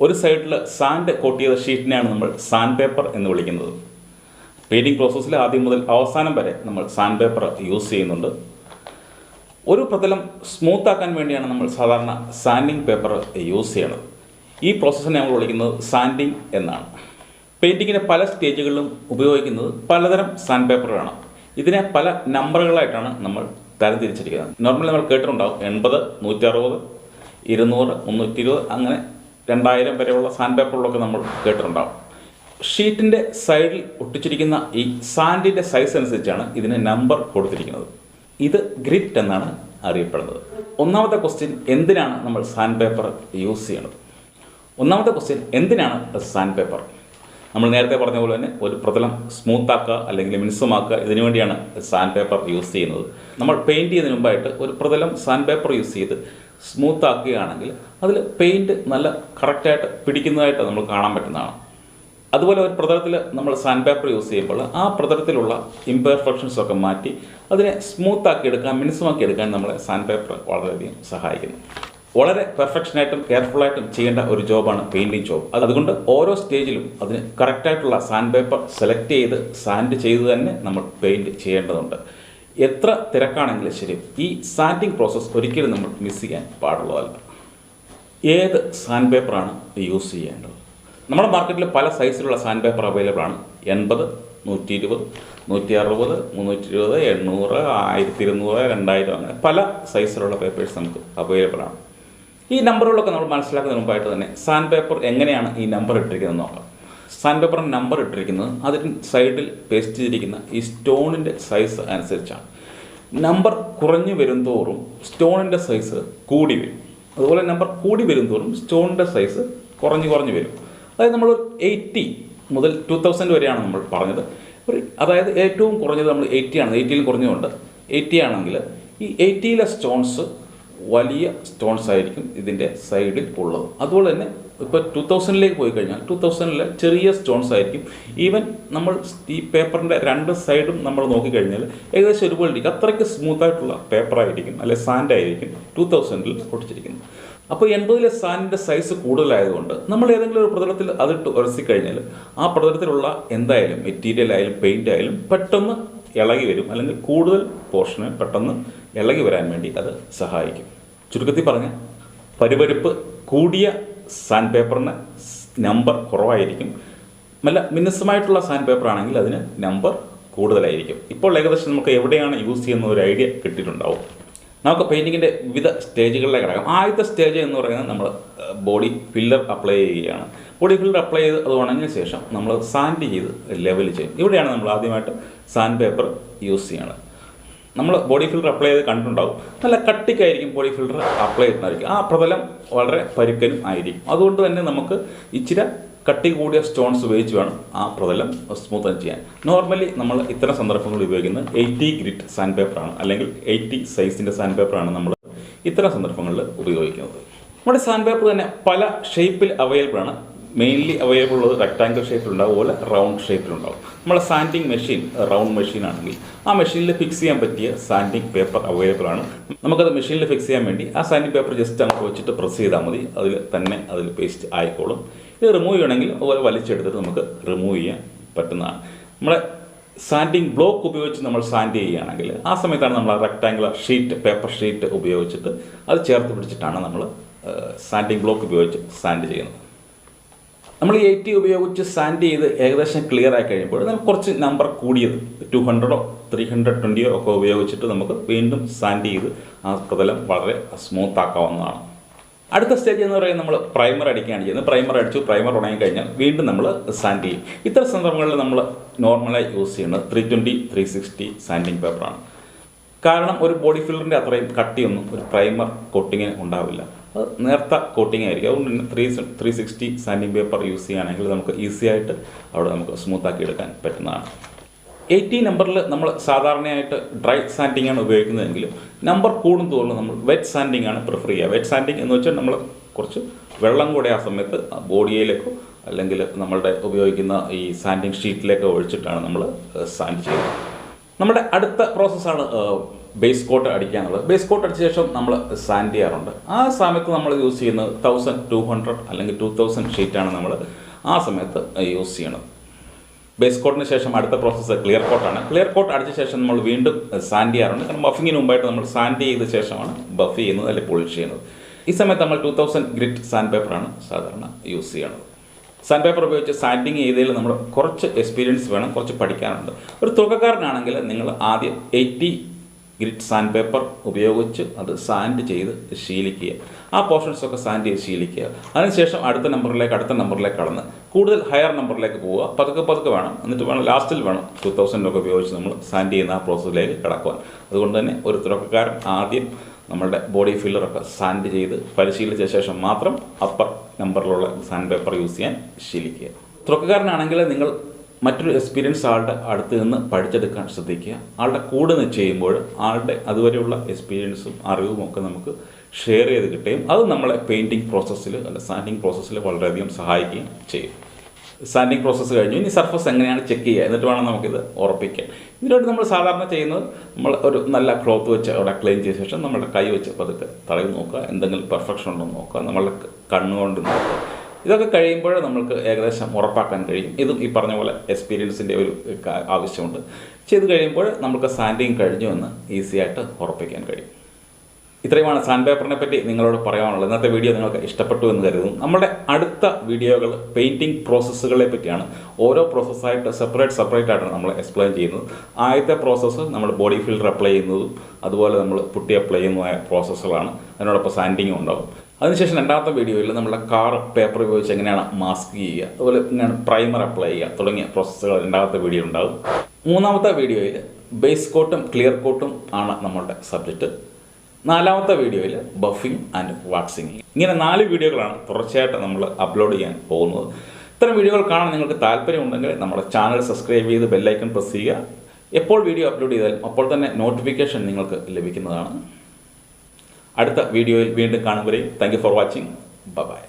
ഒരു സൈഡിൽ sand coat ചെയ്ത ഷീറ്റിനെയാണ് നമ്മൾ സാൻഡ് പേപ്പർ എന്ന് വിളിക്കുന്നത്. പെയിൻറ്റിംഗ് പ്രോസസ്സിൽ ആദ്യം മുതൽ അവസാനം വരെ നമ്മൾ സാൻഡ് പേപ്പർ യൂസ് ചെയ്യുന്നുണ്ട്. ഒരു പ്രതലം സ്മൂത്ത് ആക്കാൻ വേണ്ടിയാണ് നമ്മൾ സാധാരണ സാൻഡിങ് പേപ്പർ യൂസ് ചെയ്യണത്. ഈ പ്രോസസ്സിനെ നമ്മൾ വിളിക്കുന്നത് സാൻഡിങ് എന്നാണ്. പെയിൻറ്റിങ്ങിൻ്റെ പല സ്റ്റേജുകളിലും ഉപയോഗിക്കുന്നത് പലതരം സാൻഡ് പേപ്പറുകളാണ്. ഇതിനെ പല നമ്പറുകളായിട്ടാണ് നമ്മൾ തരംതിരിച്ചിരിക്കുന്നത്. നോർമലി നമ്മൾ കേട്ടിട്ടുണ്ടാവും 80, 160, 200, 320 അങ്ങനെ 2000 വരെയുള്ള സാൻഡ് പേപ്പറുകളൊക്കെ നമ്മൾ കേട്ടിട്ടുണ്ടാവും. ഷീറ്റിൻ്റെ സൈഡിൽ ഒട്ടിച്ചിരിക്കുന്ന ഈ സാൻഡിൻ്റെ സൈസ് അനുസരിച്ചാണ് ഇതിന് നമ്പർ കൊടുത്തിരിക്കുന്നത്. ഇത് ഗ്രിറ്റ് എന്നാണ് അറിയപ്പെടുന്നത്. ഒന്നാമത്തെ ക്വസ്റ്റ്യൻ, എന്തിനാണ് നമ്മൾ സാൻഡ് പേപ്പർ യൂസ് ചെയ്യണത്? ഒന്നാമത്തെ ക്വസ്റ്റ്യൻ, എന്തിനാണ് സാൻഡ് പേപ്പർ? നമ്മൾ നേരത്തെ പറഞ്ഞ പോലെ തന്നെ ഒരു പ്രതലം സ്മൂത്താക്കുക അല്ലെങ്കിൽ മിനുസമാക്കുക, ഇതിനു വേണ്ടിയാണ് സാൻഡ് പേപ്പർ യൂസ് ചെയ്യുന്നത്. നമ്മൾ പെയിൻറ്റ് ചെയ്യുന്നതിന് മുമ്പായിട്ട് ഒരു പ്രതലം സാൻഡ് പേപ്പർ യൂസ് ചെയ്ത് സ്മൂത്ത് ആക്കുകയാണെങ്കിൽ അതിൽ പെയിൻറ്റ് നല്ല കറക്റ്റായിട്ട് പിടിക്കുന്നതായിട്ട് നമ്മൾ കാണാൻ പറ്റുന്നതാണ്. അതുപോലെ ഒരു പ്രതലത്തിൽ നമ്മൾ സാൻഡ് പേപ്പർ യൂസ് ചെയ്യുമ്പോൾ ആ പ്രതലത്തിലുള്ള ഇംപെർഫെക്ഷൻസ് ഒക്കെ മാറ്റി അതിനെ സ്മൂത്താക്കി എടുക്കാൻ, മിനുസമാക്കി എടുക്കാൻ നമ്മളെ സാൻഡ് പേപ്പർ വളരെയധികം സഹായിക്കുന്നു. വളരെ പെർഫെക്ഷനായിട്ടും കെയർഫുള്ളായിട്ടും ചെയ്യേണ്ട ഒരു ജോബാണ് പെയിൻറ്റിങ് ജോബ്. അതുകൊണ്ട് ഓരോ സ്റ്റേജിലും അതിന് കറക്റ്റായിട്ടുള്ള സാൻഡ് പേപ്പർ സെലക്ട് ചെയ്ത് സാൻഡ് ചെയ്ത് തന്നെ നമ്മൾ പെയിൻറ്റ് ചെയ്യേണ്ടതുണ്ട്. എത്ര തിരക്കാണെങ്കിലും ശരി, ഈ സാൻഡിങ് പ്രോസസ്സ് ഒരിക്കലും നമ്മൾ മിസ് ചെയ്യാൻ പാടുള്ളതല്ല. ഏത് സാൻഡ് പേപ്പറാണ് യൂസ് ചെയ്യേണ്ടത്? നമ്മുടെ മാർക്കറ്റിൽ പല സൈസിലുള്ള സാൻഡ് പേപ്പർ അവൈലബിൾ ആണ്. 80, 120, 160, 320, 800, 1200, 2000 അങ്ങനെ പല സൈസിലുള്ള പേപ്പേഴ്സ് നമുക്ക് അവൈലബിൾ ആണ്. ഈ നമ്പറുകളൊക്കെ നമ്മൾ മനസ്സിലാക്കുന്നതിന് മുമ്പായിട്ട് തന്നെ സാൻഡ് പേപ്പർ എങ്ങനെയാണ് ഈ നമ്പർ ഇട്ടിരിക്കുന്നത് നോക്കാം. സാൻഡ് പേപ്പറിന് നമ്പർ ഇട്ടിരിക്കുന്നത് അതിന് സൈഡിൽ പേസ്റ്റ് ചെയ്തിരിക്കുന്ന ഈ സ്റ്റോണിൻ്റെ സൈസ് അനുസരിച്ചാണ്. നമ്പർ കുറഞ്ഞു വരും തോറും സ്റ്റോണിൻ്റെ സൈസ് കൂടി വരും. അതുപോലെ നമ്പർ കൂടി വരും തോറും സ്റ്റോണിൻ്റെ സൈസ് കുറഞ്ഞു വരും. അതായത് നമ്മൾ 80 മുതൽ 2000 വരെയാണ് നമ്മൾ പറഞ്ഞത്. അതായത് ഏറ്റവും കുറഞ്ഞത് നമ്മൾ 80 ആണ്. 80ൽ കുറഞ്ഞുകൊണ്ട് 80 ആണെങ്കിൽ ഈ 80ലെ സ്റ്റോൺസ് വലിയ സ്റ്റോൺസ് ആയിരിക്കും ഇതിൻ്റെ സൈഡിൽ ഉള്ളത്. അതുപോലെ തന്നെ ഇപ്പോൾ 2000ലേക്ക് പോയി കഴിഞ്ഞാൽ 2000ലെ ചെറിയ സ്റ്റോൺസ് ആയിരിക്കും. ഈവൻ നമ്മൾ ഈ പേപ്പറിൻ്റെ രണ്ട് സൈഡും നമ്മൾ നോക്കിക്കഴിഞ്ഞാൽ ഏകദേശം ഒരുപോലെ ഇരിക്കും. അത്രയ്ക്ക് സ്മൂത്തായിട്ടുള്ള പേപ്പറായിരിക്കും അല്ലെ സാൻഡായിരിക്കും 2000ൽ ഒട്ടിച്ചിരിക്കുന്നത്. അപ്പോൾ 80ലെ സാൻഡിൻ്റെ സൈസ് കൂടുതലായതുകൊണ്ട് നമ്മൾ ഏതെങ്കിലും ഒരു പ്രതലത്തിൽ അതിട്ട് ഉരസിക്കഴിഞ്ഞാൽ ആ പ്രതലത്തിലുള്ള എന്തായാലും മെറ്റീരിയൽ ആയാലും പെയിൻ്റ് ആയാലും പെട്ടെന്ന് ഇളകി വരും, അല്ലെങ്കിൽ കൂടുതൽ പോർഷന് പെട്ടെന്ന് ഇളകി വരാൻ വേണ്ടി അത് സഹായിക്കും. ചുരുക്കത്തിൽ പറഞ്ഞാൽ പരിപരിപ്പ് കൂടിയ സാൻഡ് പേപ്പറിന് നമ്പർ കുറവായിരിക്കും. നല്ല മിനുസമായിട്ടുള്ള സാൻഡ് പേപ്പർ ആണെങ്കിൽ അതിന് നമ്പർ കൂടുതലായിരിക്കും. ഇപ്പോൾ ഏകദേശം നമുക്ക് എവിടെയാണ് യൂസ് ചെയ്യുന്ന ഒരു ഐഡിയ കിട്ടിയിട്ടുണ്ടാവും. നമുക്ക് പെയിൻറ്റിങ്ങിൻ്റെ വിവിധ സ്റ്റേജുകളിലേക്ക് കിടക്കാം. ആദ്യത്തെ സ്റ്റേജ് എന്ന് പറയുന്നത് നമ്മൾ ബോഡി ഫില്ലർ അപ്ലൈ ചെയ്യുകയാണ്. ബോഡി ഫില്ലർ അപ്ലൈ ചെയ്ത് അത് ഉണങ്ങിയ ശേഷം നമ്മൾ സാൻഡ് ചെയ്ത് ലെവൽ ചെയ്യും. ഇവിടെയാണ് നമ്മൾ ആദ്യമായിട്ട് സാൻഡ് പേപ്പർ യൂസ് ചെയ്യണത്. നമ്മൾ ബോഡി ഫില്ലർ അപ്ലൈ ചെയ്ത് കണ്ടിട്ടുണ്ടാവും. നല്ല കട്ടിക്കായിരിക്കും ബോഡി ഫില്ലർ അപ്ലൈ ചെയ്യുന്നതായിരിക്കും. ആ പ്രതലം വളരെ പരുക്കനും ആയിരിക്കും. അതുകൊണ്ട് തന്നെ നമുക്ക് ഇച്ചിരി കട്ടി കൂടിയ സ്റ്റോൺസ് ഉപയോഗിച്ച് വേണം ആ പ്രതലം സ്മൂത്ത് ചെയ്യാൻ. നോർമലി നമ്മൾ ഇത്തരം സന്ദർഭങ്ങളിൽ ഉപയോഗിക്കുന്നത് 80 ഗ്രിറ്റ് സാൻഡ് പേപ്പറാണ്, അല്ലെങ്കിൽ 80 സൈസിൻ്റെ സാൻഡ് പേപ്പറാണ് നമ്മൾ ഇത്തരം സന്ദർഭങ്ങളിൽ ഉപയോഗിക്കുന്നത്. നമ്മുടെ സാൻഡ് പേപ്പർ തന്നെ പല ഷേപ്പിൽ അവൈലബിൾ ആണ്. മെയിൻലി അവൈലബിൾ ഉള്ളത് റെക്ടാങ്കിൾ ഷേപ്പിലുണ്ടാവും, അതുപോലെ റൗണ്ട് ഷേപ്പിലുണ്ടാവും. നമ്മളെ സാൻഡിങ് മെഷീൻ റൗണ്ട് മെഷീൻ ആണെങ്കിൽ ആ മെഷീനിൽ ഫിക്സ് ചെയ്യാൻ പറ്റിയ സാൻഡിങ് പേപ്പർ അവൈലബിൾ ആണ്. നമുക്കത് മെഷീനിൽ ഫിക്സ് ചെയ്യാൻ വേണ്ടി ആ സാൻഡിങ് പേപ്പർ ജസ്റ്റ് അങ്ങോട്ട് വെച്ചിട്ട് പ്രസ് ചെയ്താൽ മതി, അതിൽ പേസ്റ്റ് ആയിക്കോളും. ഇത് റിമൂവ് ചെയ്യണമെങ്കിൽ അതുപോലെ വലിച്ചെടുത്തിട്ട് നമുക്ക് റിമൂവ് ചെയ്യാൻ പറ്റുന്നതാണ്. നമ്മളെ സാൻഡിങ് ബ്ലോക്ക് ഉപയോഗിച്ച് നമ്മൾ സാൻഡ് ചെയ്യുകയാണെങ്കിൽ ആ സമയത്താണ് നമ്മൾ ആ റെക്ടാങ്കുലർ ഷീറ്റ്, പേപ്പർ ഷീറ്റ് ഉപയോഗിച്ചിട്ട് അത് ചേർത്ത് പിടിച്ചിട്ടാണ് നമ്മൾ സാൻഡിങ് ബ്ലോക്ക് ഉപയോഗിച്ച് സാൻഡ് ചെയ്യുന്നത്. നമ്മൾ ഈ 80 ഉപയോഗിച്ച് സാൻഡ് ചെയ്ത് ഏകദേശം ക്ലിയർ ആയി കഴിയുമ്പോൾ നമുക്ക് കുറച്ച് നമ്പർ കൂടിയത് 200 320 ഒക്കെ ഉപയോഗിച്ചിട്ട് നമുക്ക് വീണ്ടും സാൻഡ് ചെയ്ത് ആ പ്രതലം വളരെ സ്മൂത്ത് ആക്കാവുന്നതാണ്. അടുത്ത സ്റ്റേജ് എന്ന് പറയുന്നത് നമ്മൾ പ്രൈമർ അടിക്കുകയാണ് ചെയ്യുന്നത്. പ്രൈമർ അടിച്ചു, പ്രൈമർ ഉണങ്ങി കഴിഞ്ഞാൽ വീണ്ടും നമ്മൾ സാൻഡ് ചെയ്യും. ഇത്തരം സന്ദർഭങ്ങളിൽ നമ്മൾ നോർമലായി യൂസ് ചെയ്യുന്നത് 320 360 സാൻഡിങ് പേപ്പറാണ്. കാരണം ഒരു ബോഡി ഫില്ലറിൻ്റെ അത്രയും കട്ടിയൊന്നും ഒരു പ്രൈമർ കോട്ടിങ്ങിന് ഉണ്ടാവില്ല. അത് നേർത്ത കോട്ടിങ് ആയിരിക്കും. അതുകൊണ്ട് തന്നെ 360 സാൻഡിങ് പേപ്പർ യൂസ് ചെയ്യുകയാണെങ്കിൽ നമുക്ക് ഈസി ആയിട്ട് അവിടെ നമുക്ക് സ്മൂത്താക്കി എടുക്കാൻ പറ്റുന്നതാണ്. 80 നമ്പറിൽ നമ്മൾ സാധാരണയായിട്ട് ഡ്രൈ സാൻഡിങ് ആണ് ഉപയോഗിക്കുന്നതെങ്കിലും നമ്പർ കൂടും തോറും നമ്മൾ വെറ്റ് സാൻഡിങ് ആണ് പ്രിഫർ ചെയ്യുക. വെറ്റ് സാൻഡിങ് എന്ന് വെച്ചാൽ നമ്മൾ കുറച്ച് വെള്ളം കൂടെ ആ സമയത്ത് ബോഡിയിലേക്കോ അല്ലെങ്കിൽ നമ്മളുടെ ഉപയോഗിക്കുന്ന ഈ സാൻഡിങ് ഷീറ്റിലേക്കോ ഒഴിച്ചിട്ടാണ് നമ്മൾ സാൻഡ് ചെയ്യുന്നത്. നമ്മുടെ അടുത്ത പ്രോസസ്സാണ് ബേസ് കോട്ട് അടിക്കാനുള്ളത്. ബേസ് കോട്ട് അടിച്ച ശേഷം നമ്മൾ സാൻഡ് ചെയ്യാറുണ്ട്. ആ സമയത്ത് നമ്മൾ യൂസ് ചെയ്യുന്നത് 1200 അല്ലെങ്കിൽ 2000 ഷീറ്റാണ് നമ്മൾ ആ സമയത്ത് യൂസ് ചെയ്യണത്. ബേസ് കോട്ടിന് ശേഷം അടുത്ത പ്രോസസ്സ് ക്ലിയർ കോട്ടാണ്. ക്ലിയർ കോട്ട് അടിച്ച ശേഷം നമ്മൾ വീണ്ടും സാൻഡ് ചെയ്യാറുണ്ട്. കാരണം ബഫിങ്ങിന് മുമ്പായിട്ട് നമ്മൾ സാൻഡ് ചെയ്ത ശേഷമാണ് ബഫ് ചെയ്യുന്നത് അല്ലെങ്കിൽ പോളിഷ് ചെയ്യുന്നത്. ഈ സമയത്ത് നമ്മൾ 2000 ഗ്രിറ്റ് സാൻഡ് പേപ്പറാണ് സാധാരണ യൂസ് ചെയ്യണത്. സാൻഡ് പേപ്പർ ഉപയോഗിച്ച് സാൻഡിങ് ചെയ്തതിൽ നമ്മൾ കുറച്ച് എക്സ്പീരിയൻസ് വേണം, കുറച്ച് പഠിക്കാനുണ്ട്. ഒരു തുടക്കക്കാരനാണെങ്കിൽ നിങ്ങൾ ആദ്യം 80 ഗ്രിറ്റ് സാൻഡ് പേപ്പർ ഉപയോഗിച്ച് അത് സാൻഡ് ചെയ്ത് ശീലിക്കുക. ആ പോർഷൻസൊക്കെ സാൻഡ് ചെയ്ത് ശീലിക്കുക. അതിനുശേഷം അടുത്ത നമ്പറിലേക്ക് കടന്ന് കൂടുതൽ ഹയർ നമ്പറിലേക്ക് പോവുക. പതുക്കെ വേണം, എന്നിട്ട് വേണം ലാസ്റ്റിൽ വേണം 2000 ഉപയോഗിച്ച് നമ്മൾ സാൻഡ് ചെയ്യുന്ന ആ പ്രോസസ്സിലേക്ക് കടക്കുവാൻ. അതുകൊണ്ട് തന്നെ ഒരു തുടക്കക്കാരൻ ആദ്യം നമ്മളുടെ ബോഡി ഫില്ലറൊക്കെ സാൻഡ് ചെയ്ത് പരിശീലിച്ച ശേഷം മാത്രം അപ്പർ നമ്പറിലുള്ള സാൻഡ് പേപ്പർ യൂസ് ചെയ്യാൻ ശീലിക്കുക. തുടക്കക്കാരനാണെങ്കിൽ നിങ്ങൾ മറ്റൊരു എക്സ്പീരിയൻസ് ആളുടെ അടുത്ത് നിന്ന് പഠിച്ചെടുക്കാൻ ശ്രദ്ധിക്കുക. ആളുടെ കൂടെ നിന്ന് ചെയ്യുമ്പോൾ ആളുടെ അതുവരെയുള്ള എക്സ്പീരിയൻസും അറിവും ഒക്കെ നമുക്ക് ഷെയർ ചെയ്ത് കിട്ടുകയും അത് നമ്മളെ പെയിൻറ്റിങ് പ്രോസസ്സിൽ അല്ല സാൻഡിങ് പ്രോസസ്സിൽ വളരെയധികം സഹായിക്കുകയും ചെയ്യും. സാൻഡിങ് പ്രോസസ്സ് കഴിഞ്ഞു. ഇനി സർഫസ് എങ്ങനെയാണ് ചെക്ക് ചെയ്യുക, എന്നിട്ട് വേണം നമുക്കിത് ഉറപ്പിക്കാൻ. ഇതിനായിട്ട് നമ്മൾ സാധാരണ ചെയ്യുന്നത് നമ്മൾ ഒരു നല്ല ക്ലോത്ത് വെച്ച് അവിടെ ക്ലീൻ ചെയ്ത ശേഷം നമ്മുടെ കൈ വെച്ച് പതുക്കെ തടവി നോക്കുക, എന്തെങ്കിലും പെർഫെക്ഷൻ ഉണ്ടോ എന്ന് നോക്കുക, നമ്മളുടെ കണ്ണുകൊണ്ട് നോക്കുക. ഇതൊക്കെ കഴിയുമ്പോൾ നമുക്ക് ഏകദേശം ഉറപ്പാക്കാൻ കഴിയും. ഇതും ഈ പറഞ്ഞ പോലെ എക്സ്പീരിയൻസിൻ്റെ ഒരു ആവശ്യമുണ്ട്. ചെയ്ത് കഴിയുമ്പോൾ നമുക്ക് സാൻഡിങ് കഴിഞ്ഞു എന്ന് ഈസിയായിട്ട് ഉറപ്പിക്കാൻ കഴിയും. ഇത്രയുമാണ് സാൻഡ് പേപ്പറിനെ പറ്റി നിങ്ങളോട് പറയാനുള്ളത്. ഇന്നത്തെ വീഡിയോ നിങ്ങൾക്ക് ഇഷ്ടപ്പെട്ടു എന്ന് കരുതുന്നു. നമ്മുടെ അടുത്ത വീഡിയോകൾ പെയിൻറ്റിങ് പ്രോസസ്സുകളെ പറ്റിയാണ്. ഓരോ പ്രോസസ്സായിട്ട് സെപ്പറേറ്റ് ആയിട്ടാണ് നമ്മൾ എക്സ്പ്ലെയിൻ ചെയ്യുന്നത്. ആദ്യത്തെ പ്രോസസ്സ് നമ്മൾ ബോഡി ഫിൽറ്റർ അപ്ലൈ ചെയ്യുന്നതും അതുപോലെ നമ്മൾ പുട്ടി അപ്ലൈ ചെയ്യുന്നതുമായ പ്രോസസ്സുകളാണ്. അതിനോടൊപ്പം സാൻഡിങ്ങും ഉണ്ടാകും. അതിനുശേഷം രണ്ടാമത്തെ വീഡിയോയിൽ നമ്മുടെ കാർ പേപ്പർ ഉപയോഗിച്ച് എങ്ങനെയാണ് മാസ്ക് ചെയ്യുക, അതുപോലെ എങ്ങനെയാണ് പ്രൈമർ അപ്ലൈ ചെയ്യുക തുടങ്ങിയ പ്രോസസ്സുകൾ രണ്ടാമത്തെ വീഡിയോ ഉണ്ടാകും. മൂന്നാമത്തെ വീഡിയോയിൽ ബേസ് കോട്ടും ക്ലിയർ കോട്ടും ആണ് നമ്മളുടെ സബ്ജക്റ്റ്. നാലാമത്തെ വീഡിയോയിൽ ബഫിംഗ് ആൻഡ് വാക്സിങ്. ഇങ്ങനെ 4 വീഡിയോകളാണ് തുടർച്ചയായിട്ട് നമ്മൾ അപ്ലോഡ് ചെയ്യാൻ പോകുന്നത്. ഇത്തരം വീഡിയോകൾ കാണാൻ നിങ്ങൾക്ക് താല്പര്യമുണ്ടെങ്കിൽ നമ്മുടെ ചാനൽ സബ്സ്ക്രൈബ് ചെയ്ത് ബെല്ലൈക്കൺ പ്രസ് ചെയ്യുക. എപ്പോൾ വീഡിയോ അപ്ലോഡ് ചെയ്താലും അപ്പോൾ തന്നെ നോട്ടിഫിക്കേഷൻ നിങ്ങൾക്ക് ലഭിക്കുന്നതാണ്. അടുത്ത വീഡിയോയിൽ വീണ്ടും കാണും വരെയും thank you for watching. By.